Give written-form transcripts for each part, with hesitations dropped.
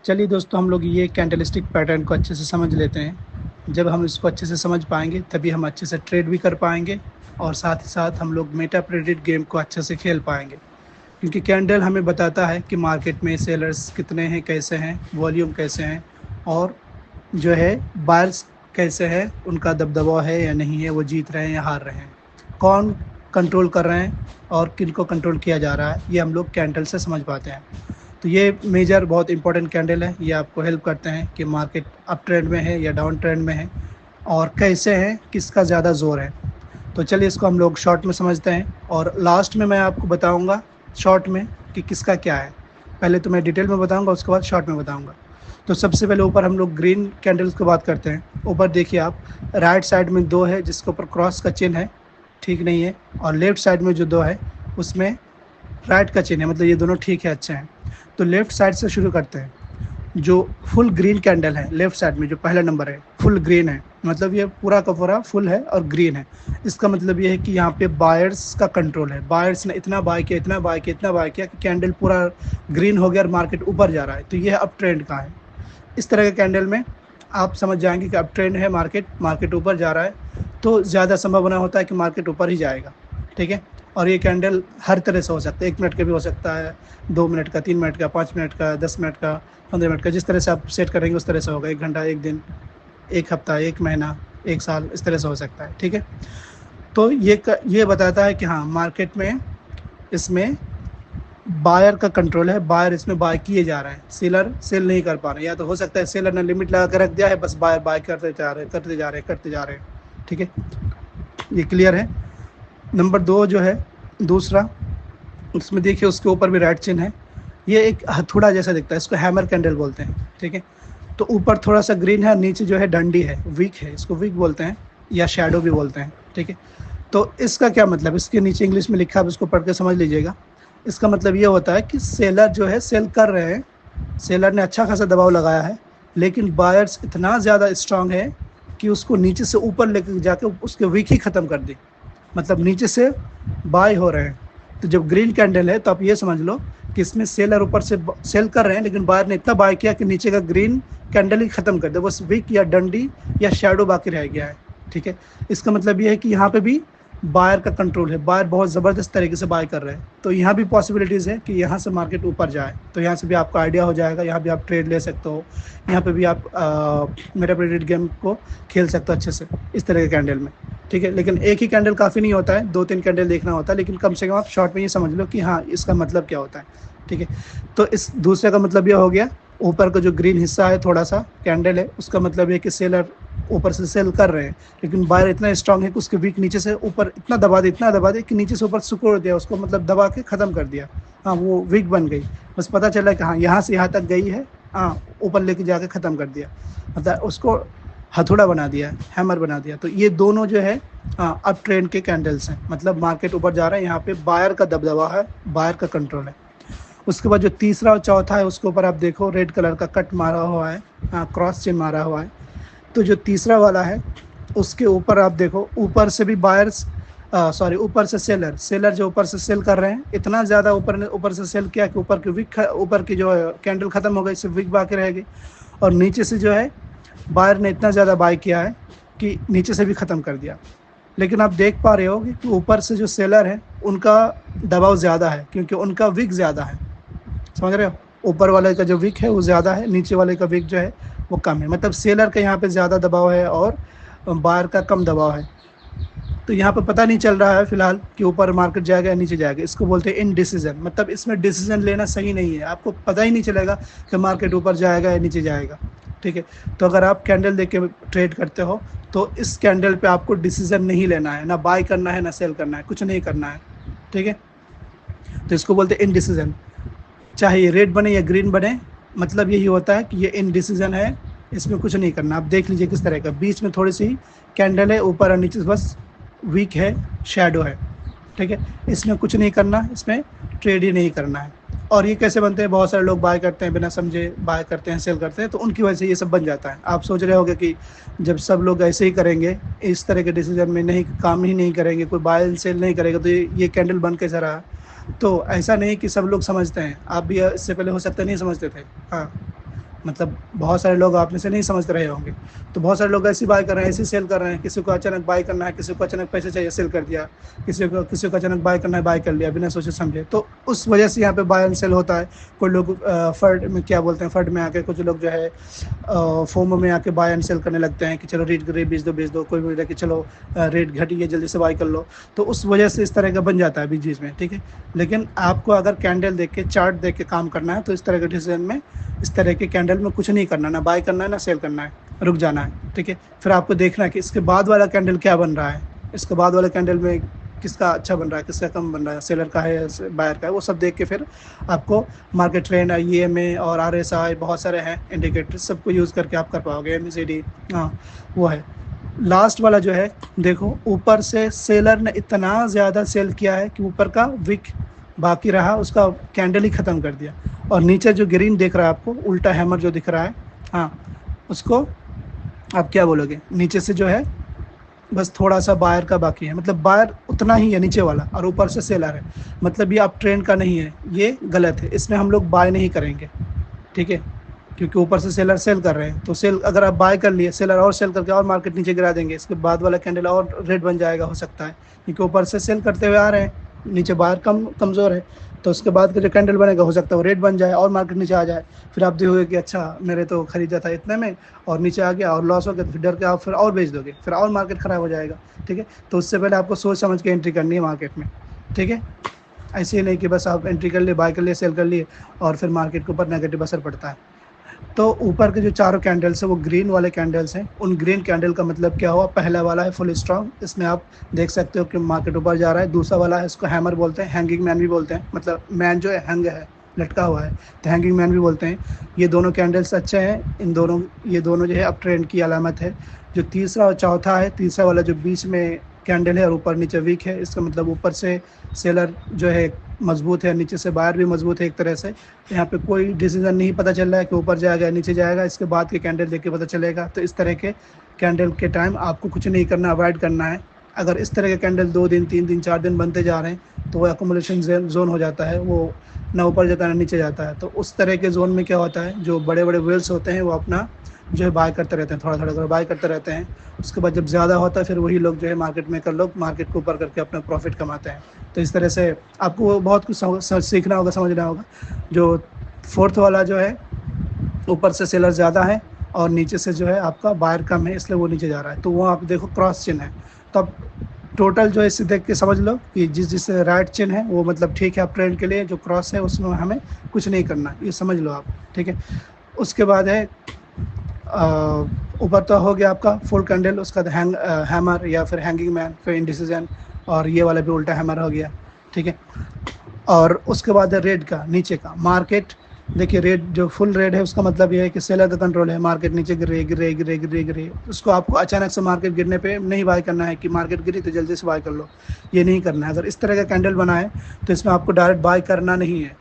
चलिए दोस्तों, हम लोग ये कैंडलस्टिक पैटर्न को अच्छे से समझ लेते हैं। जब हम इसको अच्छे से समझ पाएंगे तभी हम अच्छे से ट्रेड भी कर पाएंगे और साथ ही साथ हम लोग मेटा प्रेडिक्ट गेम को अच्छे से खेल पाएंगे। क्योंकि कैंडल हमें बताता है कि मार्केट में सेलर्स कितने हैं, कैसे हैं, वॉल्यूम कैसे हैं और जो है बायर्स कैसे हैं, उनका दबदबा है या नहीं है, वो जीत रहे हैं या हार रहे हैं, कौन कंट्रोल कर रहे हैं और किन को कंट्रोल किया जा रहा है, ये हम लोग कैंडल से समझ पाते हैं। तो ये मेजर बहुत इंपॉर्टेंट कैंडल है। ये आपको हेल्प करते हैं कि मार्केट अप ट्रेंड में है या डाउन ट्रेंड में है और कैसे है, किसका ज़्यादा ज़ोर है। तो चलिए इसको हम लोग शॉर्ट में समझते हैं और लास्ट में मैं आपको बताऊंगा शॉर्ट में कि किसका क्या है। पहले तो मैं डिटेल में बताऊंगा, उसके बाद शॉर्ट में बताऊंगा। तो सबसे पहले ऊपर हम लोग ग्रीन कैंडल्स की बात करते हैं। ऊपर देखिए आप, राइट साइड में दो है जिसके ऊपर क्रॉस का चिन्ह है, ठीक नहीं है, और लेफ्ट साइड में जो दो है उसमें राइट का चिन्ह है, मतलब ये दोनों ठीक है, अच्छे हैं। तो लेफ्ट साइड से शुरू करते हैं। जो फुल ग्रीन कैंडल है लेफ्ट साइड में, जो पहला नंबर है फुल ग्रीन है, मतलब ये पूरा का पूरा फुल है और ग्रीन है। इसका मतलब ये है कि यहाँ पे बायर्स का कंट्रोल है। बायर्स ने इतना बाय किया, इतना बाय किया, इतना बाय किया कि कैंडल पूरा ग्रीन हो गया और मार्केट ऊपर जा रहा है। तो ये अप ट्रेंड का है। इस तरह के कैंडल में आप समझ जाएंगे कि अप ट्रेंड है, मार्केट ऊपर जा रहा है, तो ज़्यादा संभावना होता है कि मार्केट ऊपर ही जाएगा। ठीक है। और ये कैंडल हर तरह से हो सकता है, 1 मिनट का भी हो सकता है, 2 मिनट का, 3 मिनट का, 5 मिनट का, 10 मिनट का, 15 मिनट का, जिस तरह से आप सेट करेंगे उस तरह से होगा। 1 घंटा, 1 दिन, 1 हफ्ता, 1 महीना, 1 साल, इस तरह से हो सकता है। ठीक है। तो ये बताता है कि हाँ, मार्केट में इसमें बायर का कंट्रोल है, बायर इसमें बाय किए जा रहे हैं, सेलर सेल नहीं कर पा रहे हैं। या तो हो सकता है सेलर ने लिमिट लगा कर रख दिया है, बस बायर बाय करते जा रहे हैं, करते जा रहे हैं, करते जा रहे हैं। ठीक है, ये क्लियर है। नंबर 2 जो है दूसरा, उसमें देखिए उसके ऊपर भी राइट चिन्ह है। ये एक हथौड़ा जैसा दिखता है, इसको हैमर कैंडल बोलते हैं। ठीक है। तो ऊपर थोड़ा सा ग्रीन है, नीचे जो है डंडी है, वीक है, इसको वीक बोलते हैं या शैडो भी बोलते हैं। ठीक है। तो इसका क्या मतलब, इसके नीचे इंग्लिश में लिखा है, उसको पढ़ के समझ लीजिएगा। इसका मतलब ये होता है कि सेलर जो है सेल कर रहे हैं, सेलर ने अच्छा खासा दबाव लगाया है, लेकिन बायर्स इतना ज़्यादा स्ट्रांग है कि उसको नीचे से ऊपर लेकर जाके उसके वीक ही ख़त्म कर दी, मतलब नीचे से बाय हो रहे हैं। तो जब ग्रीन कैंडल है तो आप ये समझ लो कि इसमें सेलर ऊपर से सेल कर रहे हैं, लेकिन बायर ने इतना बाय किया कि नीचे का ग्रीन कैंडल ही खत्म कर दिया, बस विक या डंडी या शैडो बाकी रह गया है। ठीक है। इसका मतलब ये है कि यहाँ पे भी बायर का कंट्रोल है, बायर बहुत ज़बरदस्त तरीके से बाय कर रहे हैं। तो यहाँ भी पॉसिबिलिटीज़ है कि यहाँ से मार्केट ऊपर जाए, तो यहाँ से भी आपका आइडिया हो जाएगा, यहाँ भी आप ट्रेड ले सकते हो, यहाँ पे भी आप मेटा प्रेडिक्ट गेम को खेल सकते हो अच्छे से इस तरह के कैंडल में। ठीक है। लेकिन एक ही कैंडल काफ़ी नहीं होता है, 2-3 कैंडल देखना होता है, लेकिन कम से कम आप शॉर्ट में ये समझ लो कि हाँ, इसका मतलब क्या होता है। ठीक है। तो इस दूसरे का मतलब यह हो गया, ऊपर का जो ग्रीन हिस्सा है थोड़ा सा कैंडल है, उसका मतलब है कि सेलर ऊपर से सेल कर रहे हैं, लेकिन बायर इतना स्ट्रांग है कि उसके वीक नीचे से ऊपर इतना दबा दे कि नीचे से ऊपर सुकोड़ दिया उसको, मतलब दबा के ख़त्म कर दिया। हाँ, वो वीक बन गई, बस पता चला कि हाँ यहाँ से यहाँ तक गई है, हाँ ऊपर लेके जाके ख़त्म कर दिया, मतलब उसको हथौड़ा बना दिया, हैमर बना दिया। तो ये दोनों जो है अप ट्रेंड के कैंडल्स हैं, मतलब मार्केट ऊपर जा रहा है, यहाँ पे बायर का दबदबा है, बायर का कंट्रोल है। उसके बाद जो तीसरा और चौथा है उसके ऊपर आप देखो रेड कलर का कट मारा हुआ है, क्रॉस चिन्ह मारा हुआ है। तो जो तीसरा वाला है उसके ऊपर आप देखो, ऊपर से भी बायर्स ऊपर से सेलर जो ऊपर से सेल कर रहे हैं, इतना ज़्यादा ऊपर से सेल किया कि ऊपर की जो कैंडल ख़त्म हो गई, सिर्फ विक बाकी रह गई। और नीचे से जो है बायर ने इतना ज़्यादा बाय किया है कि नीचे से भी ख़त्म कर दिया। लेकिन आप देख पा रहे हो कि ऊपर से जो सेलर है उनका दबाव ज़्यादा है, क्योंकि उनका विक ज़्यादा है, समझ रहे हो। ऊपर वाले का जो विक है वो ज़्यादा है, नीचे वाले का विक जो है वो कम है, मतलब सेलर का यहाँ पे ज़्यादा दबाव है और बायर का कम दबाव है। तो यहाँ पे पता नहीं चल रहा है फिलहाल कि ऊपर मार्केट जाएगा या नीचे जाएगा। इसको बोलते हैं इनडिसीजन, मतलब इसमें डिसीजन लेना सही नहीं है, आपको पता ही नहीं चलेगा कि मार्केट ऊपर जाएगा या नीचे जाएगा। ठीक है। तो अगर आप कैंडल देख के ट्रेड करते हो तो इस कैंडल पे आपको डिसीजन नहीं लेना है, ना बाय करना है ना सेल करना है, कुछ नहीं करना है। ठीक है। तो इसको बोलते हैं इनडिसीजन। चाहे ये रेड बने या ग्रीन बने, मतलब यही होता है कि ये इनडिसीजन है, इसमें कुछ नहीं करना। आप देख लीजिए किस तरह का, बीच में थोड़ी सी कैंडल है, ऊपर और नीचे बस वीक है, शैडो है। ठीक है। इसमें कुछ नहीं करना, इसमें ट्रेड ही नहीं करना है। और ये कैसे बनते हैं, बहुत सारे लोग बाय करते हैं बिना समझे, बाय करते हैं सेल करते हैं, तो उनकी वजह से ये सब बन जाता है। आप सोच रहे होंगे कि जब सब लोग ऐसे ही करेंगे, इस तरह के डिसीजन में नहीं काम ही नहीं करेंगे, कोई बाय सेल नहीं करेगा, तो ये कैंडल बन कैसा रहा। तो ऐसा नहीं कि सब लोग समझते हैं, आप भी इससे पहले हो सकता नहीं समझते थे। हाँ, मतलब बहुत सारे लोग आप में से नहीं समझ रहे होंगे। तो बहुत सारे लोग ऐसे बाय कर रहे हैं, ऐसे सेल कर रहे हैं। किसी को अचानक बाय करना है, किसी को अचानक पैसे चाहिए, सेल कर दिया। किसी को अचानक बाय करना है, बाय कर लिया बिना सोचे समझे। तो उस वजह से यहाँ पे बाय एंड सेल होता है। कोई लोग फंड में क्या बोलते हैं, फंड में आके कुछ लोग जो है फोमो में आके बाय एंड सेल करने लगते हैं कि चलो रेट गिरे बेच दो। कोई बोल रहा है कि चलो रेट घटी है जल्दी से बाय कर लो। तो उस वजह से इस तरह का बन जाता है बीच में, ठीक है। लेकिन आपको अगर कैंडल देख के, चार्ट देख के काम करना है तो इस तरह के डिसीजन में, इस तरह के कैंडल में कुछ नहीं करना, ना बाय करना है ना सेल करना है, रुक जाना है, ठीक है। फिर आपको देखना है कि इसके बाद वाला कैंडल क्या बन रहा है, इसके बाद वाले कैंडल में किसका अच्छा बन रहा है, किसका कम बन रहा है, सेलर का है या बायर का है, वो सब देख के फिर आपको मार्केट ट्रेंड, ईएमए और आरएसआई बहुत सारे हैं इंडिकेटर, सबको यूज़ करके आप कर पाओगे। एमएसीडी, हाँ वो है। लास्ट वाला जो है, देखो ऊपर से सेलर ने इतना ज़्यादा सेल किया है कि ऊपर का विक बाकी रहा, उसका कैंडल ही ख़त्म कर दिया। और नीचे जो ग्रीन दिख रहा है आपको, उल्टा हैमर जो दिख रहा है, हाँ उसको आप क्या बोलोगे, नीचे से जो है बस थोड़ा सा बायर का बाकी है, मतलब बायर उतना ही है नीचे वाला और ऊपर से सेलर है। मतलब ये आप ट्रेंड का नहीं है, ये गलत है, इसमें हम लोग बाय नहीं करेंगे, ठीक है। क्योंकि ऊपर से सेलर सेल कर रहे हैं, तो सेल अगर आप बाय कर लिए, सेलर और सेल करके और मार्केट नीचे गिरा देंगे, इसके बाद वाला कैंडल और रेड बन जाएगा, हो सकता है। क्योंकि ऊपर से सेल करते हुए आ रहे हैं, नीचे बाहर कमज़ोर है, तो उसके बाद का जो कैंडल बनेगा हो सकता है वो रेड बन जाए और मार्केट नीचे आ जाए। फिर आप देखोगे कि अच्छा मैंने तो खरीदा था इतने में और नीचे आ गया और लॉस हो गया, तो फिर डर के आप फिर और बेच दोगे, फिर और मार्केट ख़राब हो जाएगा, ठीक है। तो उससे पहले आपको सोच समझ के एंट्री करनी है मार्केट में, ठीक है। ऐसे ही नहीं कि बस आप एंट्री कर लिए, बाय कर लिए, सेल कर लिए और फिर मार्केट के ऊपर नेगेटिव असर पड़ता है। तो ऊपर के जो चारों कैंडल्स हैं वो ग्रीन वाले कैंडल्स हैं। उन ग्रीन कैंडल का मतलब क्या हुआ, पहला वाला है फुल स्ट्रॉन्ग, इसमें आप देख सकते हो कि मार्केट ऊपर जा रहा है। दूसरा वाला है, इसको हैमर बोलते हैं, हैंगिंग मैन भी बोलते हैं, मतलब मैन जो है हैंग है, लटका हुआ है, तो हैंगिंग मैन भी बोलते हैं। ये दोनों कैंडल्स अच्छे हैं, ये दोनों जो है अप ट्रेंड की अलामत है। जो तीसरा और चौथा है, तीसरा वाला जो बीच में कैंडल है और ऊपर नीचे वीक है, इसका मतलब ऊपर से सेलर जो है मजबूत है, नीचे से बायर भी मजबूत है एक तरह से। यहाँ पे कोई डिसीजन नहीं पता चल रहा है कि ऊपर जाएगा नीचे जाएगा, इसके बाद के कैंडल देख के पता चलेगा। तो इस तरह के कैंडल के टाइम आपको कुछ नहीं करना, अवॉइड करना है। अगर इस तरह के कैंडल 2 दिन 3 दिन 4 दिन बनते जा रहे हैं तो वो एकोमोडेशन जोन हो जाता है, वो ना ऊपर जाता है ना नीचे जाता है। तो उस तरह के जोन में क्या होता है, जो बड़े बड़े वेल्स होते हैं वो अपना जो है बाय करते रहते हैं, थोड़ा थोड़ा कर बाय करते रहते हैं। उसके बाद जब ज़्यादा होता है फिर वही लोग जो है मार्केट मेकर लोग मार्केट को ऊपर करके अपना प्रॉफिट कमाते हैं। तो इस तरह से आपको बहुत कुछ सीखना होगा, समझना होगा। जो फोर्थ वाला जो है, ऊपर से सेलर ज़्यादा है और नीचे से जो है आपका बायर कम है, इसलिए वो नीचे जा रहा है। तो वो आप देखो क्रॉस चिन्ह है, तो अब टोटल जो है इसे देख के समझ लो कि जिस राइट चिन्ह है वो मतलब ठीक है, आप ट्रेंड के लिए जो क्रॉस है उसमें हमें कुछ नहीं करना, ये समझ लो आप, ठीक है। उसके बाद है ऊपर तो हो गया आपका फुल कैंडल, उसका हैमर या फिर हैंगिंग मैन, फिर इंडिसीजन, और ये वाला भी उल्टा हैमर हो गया, ठीक है। और उसके बाद है रेड का, नीचे का मार्केट। देखिए रेड जो फुल रेड है उसका मतलब ये है कि सेलर का कंट्रोल है, मार्केट नीचे गिरे। उसको आपको अचानक से मार्केट गिरने पे नहीं बाय करना है कि मार्केट गिरी तो जल्दी से बाय कर लो, ये नहीं करना है। अगर इस तरह का कैंडल बना है तो इसमें आपको डायरेक्ट बाय करना नहीं है,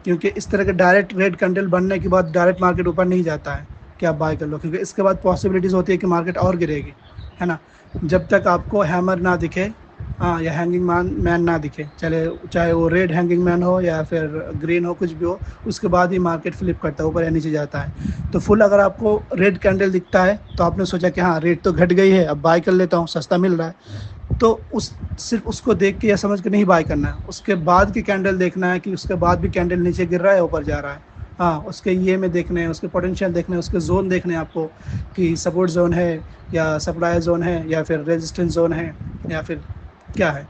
क्योंकि इस तरह का डायरेक्ट रेड कैंडल बनने के बाद डायरेक्ट मार्केट ऊपर नहीं जाता है कि आप बाय कर लो, क्योंकि इसके बाद पॉसिबिलिटीज़ होती है कि मार्केट और गिरेगी, है ना। जब तक आपको हैमर ना दिखे, हाँ, या हैंगिंग मैन ना दिखे, चाहे वो रेड हैंगिंग मैन हो या फिर ग्रीन हो, कुछ भी हो, उसके बाद ही मार्केट फ्लिप करता है, ऊपर या नीचे जाता है। तो फुल अगर आपको रेड कैंडल दिखता है तो आपने सोचा कि हाँ रेट तो घट गई है, अब बाय कर लेता हूँ, सस्ता मिल रहा है, तो सिर्फ उसको देख के या समझ के नहीं बाय करना है। उसके बाद की कैंडल देखना है कि उसके बाद भी कैंडल नीचे गिर रहा है ऊपर जा रहा है, हाँ, उसके ये में देखने हैं, उसके पोटेंशियल देखने हैं, उसके जोन देखने हैं आपको कि सपोर्ट जोन है या सप्लाई जोन है या फिर रेजिस्टेंस जोन है या फिर क्या है,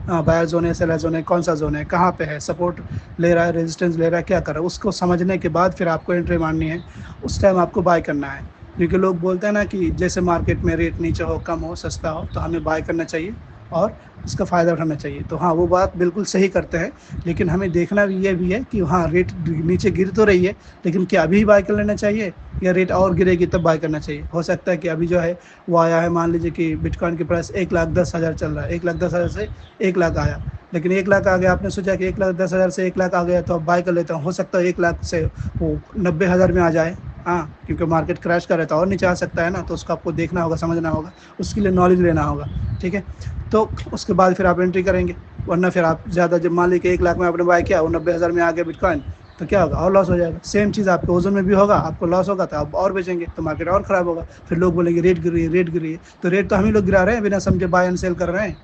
हाँ बायर जोन है, सेलर जोन है, कौन सा जोन है, कहाँ पे है, सपोर्ट ले रहा है, रेजिस्टेंस ले रहा है, क्या कर रहा है, उसको समझने के बाद फिर आपको एंट्री मारनी है। उस टाइम आपको बाय करना है, क्योंकि लोग बोलते हैं ना कि जैसे मार्केट में रेट नीचे हो, कम हो, सस्ता हो, तो हमें बाय करना चाहिए और इसका फ़ायदा उठाना चाहिए। तो हाँ, वो बात बिल्कुल सही करते हैं, लेकिन हमें देखना भी ये भी है कि हाँ रेट नीचे गिर तो रही है, लेकिन क्या अभी बाय कर लेना चाहिए या रेट और गिरेगी तब बाय करना चाहिए। हो सकता है कि अभी जो है वो आया है, मान लीजिए कि बिटकॉइन की प्राइस 1,10,000 चल रहा है, 1,10,000 से 1,00,000 आया, लेकिन 1,00,000 आ गया, आपने सोचा कि 1,10,000 से 1,00,000 आ गया तो अब बाय कर लेता हूँ। हो सकता है 1,00,000 से वो 90,000 में आ जाए, हाँ, क्योंकि मार्केट क्रैश कर रहा था और नीचे आ सकता है ना, तो उसको आपको देखना होगा, समझना होगा, उसके लिए नॉलेज लेना होगा, ठीक है। तो उसके बाद फिर आप एंट्री करेंगे, वरना फिर आप ज़्यादा, जब मान लीजिए 1,00,000 में आपने बाय किया, वो 90,000 में आ गया बिटकॉइन, तो क्या होगा, और लॉस हो जाएगा। सेम चीज़ आपके ओजोन में भी होगा, आपको लॉस होगा तो आप और बेचेंगे तो मार्केट और ख़राब होगा। फिर लोग बोलेंगे रेट गिर रही है, रेट गिर रही है। तो रेट तो हम ही लोग गिरा रहे हैं, बिना समझे बाय एंड सेल कर रहे हैं।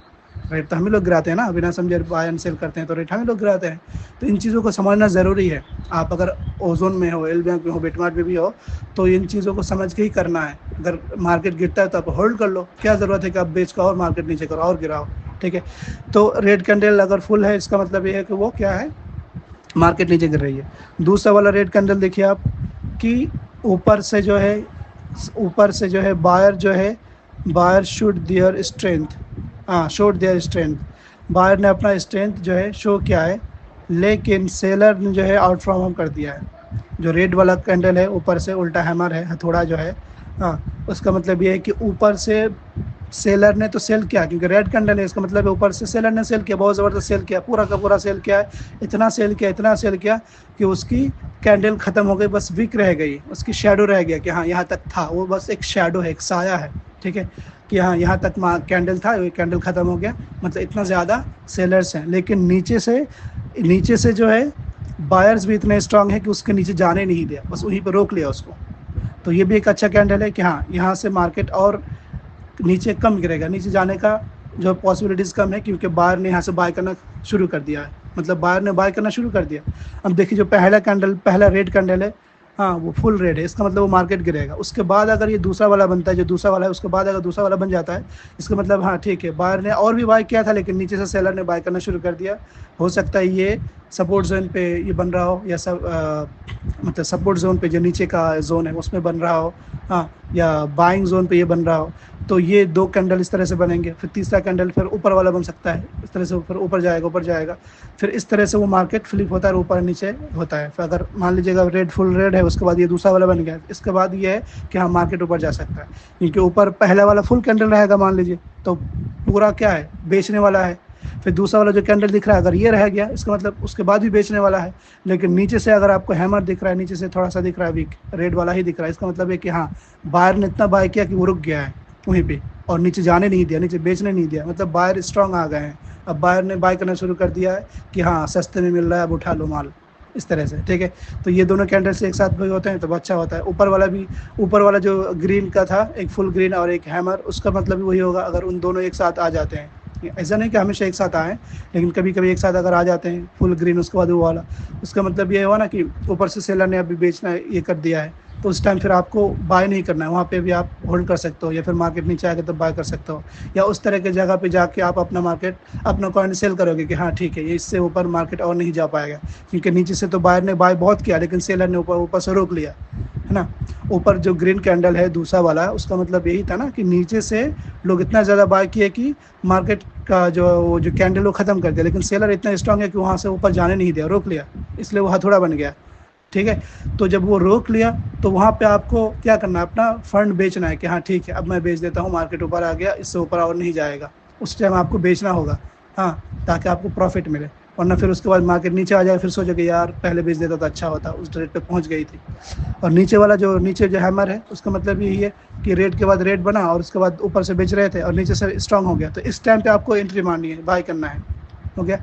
रेट तो हम ही लोग गिराते हैं ना, बिना समझे बाय एंड सेल करते हैं तो रेट हम ही लोग गिराते हैं। तो इन चीज़ों को समझना ज़रूरी है। आप अगर ओजोन में हो, एल बैंक में हो, बिटमार्ट में भी हो, तो इन चीज़ों को समझ के ही करना है। अगर मार्केट गिरता है तो आप होल्ड कर लो, क्या ज़रूरत है कि आप बेच का और मार्केट नीचे करो और गिराओ। ठीक है, तो रेड कैंडल अगर फुल है, इसका मतलब ये है कि वो क्या है, मार्केट नीचे गिर रही है। दूसरा वाला रेड कैंडल देखिए आप, कि ऊपर से जो है, बायर जो है, बायर शुड देयर स्ट्रेंथ, हाँ शोड देयर स्ट्रेंथ, बायर ने अपना स्ट्रेंथ जो है शो किया है, लेकिन सेलर ने जो है आउट परफॉर्म कर दिया है। जो रेड वाला कैंडल है, ऊपर से उल्टा हैमर है, हथौड़ा जो है, हाँ, उसका मतलब ये है कि ऊपर से सेलर ने तो सेल किया, क्योंकि रेड कैंडल है, इसका मतलब है ऊपर से सेलर ने सेल किया, बहुत ज़बरदस्त सेल किया, पूरा का पूरा सेल किया है। इतना सेल किया, इतना सेल किया कि उसकी कैंडल ख़त्म हो गई, बस वीक रह गई, उसकी शेडो रह गया कि हाँ यहाँ तक था, वो बस एक शेडो है, एक साया है। ठीक है, कि हाँ यहाँ तक कैंडल था, वो कैंडल ख़त्म हो गया, मतलब इतना ज़्यादा सेलर्स हैं। लेकिन नीचे से जो है बायर्स भी इतने स्ट्रांग है कि उसके नीचे जाने नहीं दिया, बस वहीं पर रोक लिया उसको। तो ये भी एक अच्छा कैंडल है कि हाँ यहाँ से मार्केट और नीचे कम गिरेगा, नीचे जाने का जो पॉसिबिलिटीज़ कम है, क्योंकि बायर ने यहाँ से बाय करना शुरू कर दिया है, मतलब बायर ने बाय करना शुरू कर दिया। अब देखिए जो पहला रेड कैंडल है, हाँ वो फुल रेड है, इसका मतलब वो मार्केट गिरेगा। उसके बाद अगर ये दूसरा वाला बनता है, जो दूसरा वाला है, उसके बाद अगर दूसरा वाला बन जाता है, इसका मतलब हाँ ठीक है, बायर ने और भी बाय किया था, लेकिन नीचे से सेलर ने बाय करना शुरू कर दिया। हो सकता है ये सपोर्ट जोन पे ये बन रहा हो, या मतलब सपोर्ट जोन पे जो नीचे का जोन है उसमें बन रहा हो, हाँ, या बाइंग जोन पे ये बन रहा हो। तो ये दो कैंडल इस तरह से बनेंगे, फिर तीसरा कैंडल फिर ऊपर वाला बन सकता है, इस तरह से फिर ऊपर जाएगा, फिर इस तरह से वो मार्केट फ्लिप होता है, ऊपर नीचे होता है। फिर अगर मान लीजिएगा रेड फुल रेड है, उसके बाद ये दूसरा वाला बन गया, इसके बाद ये है कि हाँ मार्केट ऊपर जा सकता है, क्योंकि ऊपर पहला वाला फुल कैंडल रहेगा मान लीजिए, तो पूरा क्या है, बेचने वाला है। फिर दूसरा वाला जो कैंडल दिख रहा है, अगर ये रह गया, इसका मतलब उसके बाद भी बेचने वाला है। लेकिन नीचे से अगर आपको हैमर दिख रहा है, नीचे से थोड़ा सा दिख रहा है वीक, रेड वाला ही दिख रहा है, इसका मतलब है कि हाँ बायर ने इतना बाय किया कि वो रुक गया है वहीं पे, और नीचे जाने नहीं दिया, नीचे बेचने नहीं दिया, मतलब बायर स्ट्रांग आ गए हैं। अब बायर ने बाय करना शुरू कर दिया है कि हाँ सस्ते में मिल रहा है, अब उठा लो माल, इस तरह से। ठीक है, तो ये दोनों कैंडल्स एक साथ भी होते हैं तो अच्छा होता है। ऊपर वाला जो ग्रीन का था, एक फुल ग्रीन और एक हैमर, उसका मतलब भी वही होगा अगर उन दोनों एक साथ आ जाते हैं। ऐसा नहीं कि हमेशा एक साथ आए, लेकिन कभी कभी एक साथ अगर आ जाते हैं, फुल ग्रीन उसके बाद वो वाला, उसका मतलब ये हुआ ना कि ऊपर से सेलर ने अभी बेचना ये कर दिया है, तो उस टाइम फिर आपको बाय नहीं करना है, वहाँ पे भी आप होल्ड कर सकते हो, या फिर मार्केट नीचे आएगा तो बाय कर सकते हो, या उस तरह के जगह पे जाके आप अपना कॉइन सेल करोगे कि हाँ ठीक है, ये इससे ऊपर मार्केट और नहीं जा पाएगा, क्योंकि नीचे से तो बायर ने बाय बहुत किया, लेकिन सेलर ने ऊपर से रोक लिया है ना। ऊपर जो ग्रीन कैंडल है दूसरा वाला, उसका मतलब यही था ना कि नीचे से लोग इतना ज़्यादा बाय किए कि मार्केट का जो कैंडल वो ख़त्म कर दिया, लेकिन सेलर इतना स्ट्रांग है कि वहाँ से ऊपर जाने नहीं दिया, रोक लिया, इसलिए वो हथौड़ा बन गया। ठीक है, तो जब वो रोक लिया तो वहाँ पे आपको क्या करना है, अपना फंड बेचना है कि हाँ ठीक है अब मैं बेच देता हूँ, मार्केट ऊपर आ गया, इससे ऊपर और नहीं जाएगा, उस टाइम आपको बेचना होगा, हाँ, ताकि आपको प्रॉफिट मिले। वरना फिर उसके बाद मार्केट नीचे आ जाए, फिर सोचोगे यार पहले बेच देता तो अच्छा होता, उस रेट पे पहुँच गई थी। और नीचे जो हैमर है, उसका मतलब यही है कि रेट के बाद रेट बना और उसके बाद ऊपर से बेच रहे थे और नीचे से स्ट्रांग हो गया, तो इस टाइम पे आपको एंट्री मारनी है, बाय करना है। हो गया।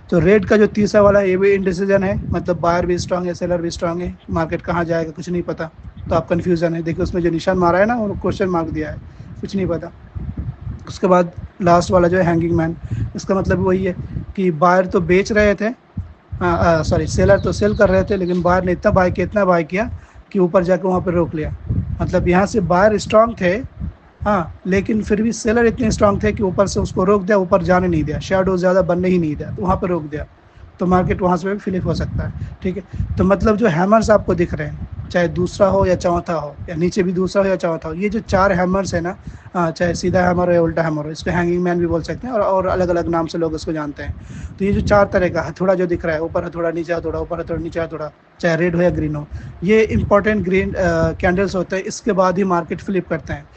तो रेट का जो तीसरा वाला है, ये भी इनडिसीजन है, मतलब बायर भी स्ट्रांग है, सेलर भी स्ट्रांग है, मार्केट कहाँ जाएगा कुछ नहीं पता, तो आप कन्फ्यूज़न है। देखिए उसमें जो निशान मारा है ना, वो क्वेश्चन मार्क दिया है, कुछ नहीं पता। उसके बाद लास्ट वाला जो है हैंगिंग मैन, इसका मतलब वही है कि बायर तो बेच रहे थे, सेलर तो सेल कर रहे थे, लेकिन बायर ने इतना बाय किया कि ऊपर जाकर वहाँ पर रोक लिया। मतलब यहाँ से बायर स्ट्रांग थे, हाँ, लेकिन फिर भी सेलर इतने स्ट्रांग थे कि ऊपर से उसको रोक दिया, ऊपर जाने नहीं दिया, शेडो ज़्यादा बनने ही नहीं दिया, तो वहाँ पर रोक दिया, तो मार्केट वहाँ से भी फ्लिप हो सकता है। ठीक है, तो मतलब जो हैमर्स आपको दिख रहे हैं, चाहे दूसरा हो या चौथा हो, या नीचे भी दूसरा हो या चौथा हो, ये जो 4 हैमर्स है ना, चाहे सीधा हैमर हो या उल्टा हैमर हो, इसको हैंगिंग मैन भी बोल सकते हैं, और अलग अलग नाम से लोग इसको जानते हैं। तो ये जो 4 तरह का हथौड़ा जो दिख रहा है, ऊपर हथौड़ा, नीचे हथौड़ा, ऊपर हथौड़ा, नीचे हथौड़ा, चाहे रेड हो या ग्रीन हो, ये इंपॉर्टेंट ग्रीन कैंडल्स होते हैं, इसके बाद ही मार्केट फ्लिप करते हैं।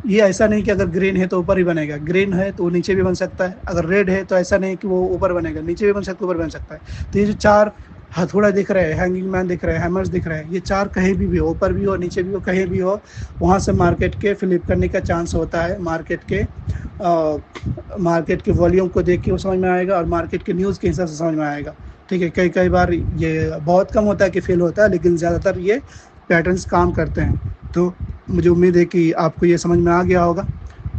ये ऐसा नहीं कि अगर ग्रीन है तो ऊपर ही बनेगा, ग्रीन है तो नीचे भी बन सकता है, अगर रेड है तो ऐसा नहीं कि वो ऊपर बनेगा, नीचे भी बन सकता है, ऊपर बन सकता है। तो ये जो 4 हथौड़ा दिख रहे हैं, हैंगिंग मैन दिख रहे हैं, हैमर्स दिख रहे हैं, ये 4 कहीं भी हो, ऊपर भी हो, नीचे भी हो, कहीं भी हो, वहाँ से मार्केट के फ्लिप करने का चांस होता है। मार्केट के वॉल्यूम को देख के वो समझ में आएगा, और मार्केट के न्यूज़ के हिसाब से समझ में आएगा। ठीक है, कई कई बार ये बहुत कम होता है कि फेल होता है, लेकिन ज़्यादातर ये पैटर्न्स काम करते हैं। तो मुझे उम्मीद है कि आपको ये समझ में आ गया होगा।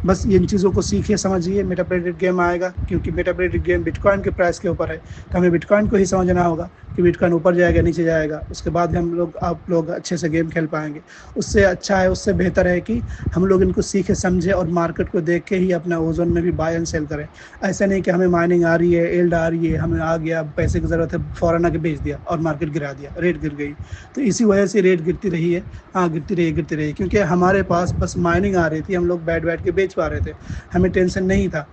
बस इन चीज़ों को सीखिए, समझिए, मेटा प्रेडिक्ट गेम आएगा, क्योंकि मेटा प्रेडिक्ट गेम बिटकॉइन के प्राइस के ऊपर है। तो हमें बिटकॉइन को ही समझना होगा कि बिटकॉइन ऊपर जाएगा, नीचे जाएगा, उसके बाद हम लोग आप लोग अच्छे से गेम खेल पाएंगे। उससे अच्छा है, उससे बेहतर है कि हम लोग इनको सीखे समझे और मार्केट को देख के ही अपना ओजोन में भी बाय एंड सेल करें। ऐसा नहीं कि हमें माइनिंग आ रही है, एल्ड आ रही है, हमें आ गया, पैसे की ज़रूरत है, फ़ौरन आके बेच दिया और मार्केट गिरा दिया, रेट गिर गई। तो इसी वजह से रेट गिरती रही है। हाँ, गिरती रही, क्योंकि हमारे पास बस माइनिंग आ रही थी, हम लोग बैठ बैठ के बेच पा रहे थे, हमें टेंशन नहीं था।